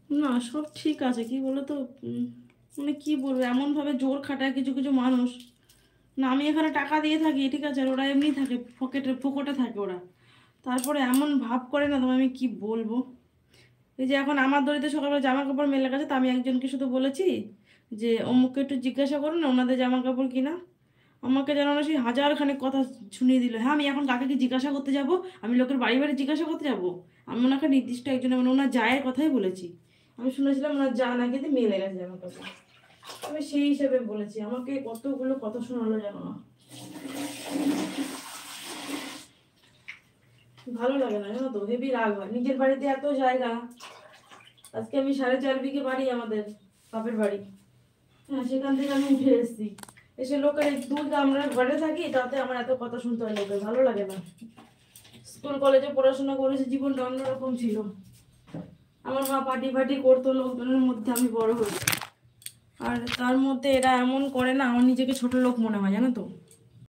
না সব ঠিক আছে, কি বলো তো, মানে কি বলবো, এমনভাবে জোর খাটায় কিছু কিছু মানুষ। না আমি এখানে টাকা দিয়ে থাকি ঠিক আছে, আর ওরা এমনি থাকে ফোকটে থাকে ওরা। তারপরে এমন ভাব করে না, তোমায় আমি কি বলবো। এই যে এখন আমার দড়িতে সকালে জামা কাপড় মেলে গেছে, তা আমি একজনকে শুধু বলেছি যে অমুককে একটু জিজ্ঞাসা করুন না ওনাদের জামা কাপড় কিনা। আমাকে যেন না সেই হাজার খানেক কথা শুনিয়ে দিল। হ্যাঁ, আমি এখন কাকে কি জিজ্ঞাসা করতে যাব? আমি লোকের বাড়ি বাড়ি জিজ্ঞাসা করতে যাব? আমি ওনাকে নির্দিষ্ট একজনের মানে ওনার জায়ের কথাই বলেছি। আমি শুনেছিলাম ওনার যা নাকি মেলে গেছে জামা কাপড়। আমি সেই হিসেবে বলেছি, আমাকে কতগুলো কথা শোনালো জানো না। ভালো লাগে না জানো তো, হেভি রাগ হয়। নিজের বাড়িতে এত জায়গা, আজকে আমি 4.5 বিঘে বাড়ি আমাদের বাপের বাড়ি, হ্যাঁ সেখান থেকে আমি উঠে এসেছি। এসে লোকের দুধ আমরা ঘরে থাকি, তাতে আমার এত কথা শুনতে হয় লোকের, ভালো লাগে না। স্কুল কলেজে পড়াশোনা করেছি, জীবনটা অন্যরকম ছিল। আমার মা পার্টি ফার্টি করতো, লোকজনের মধ্যে আমি বড় হই। আর তার মধ্যে এরা এমন করে না, আমার নিজেকে ছোট লোক মনে হয় জানো তো।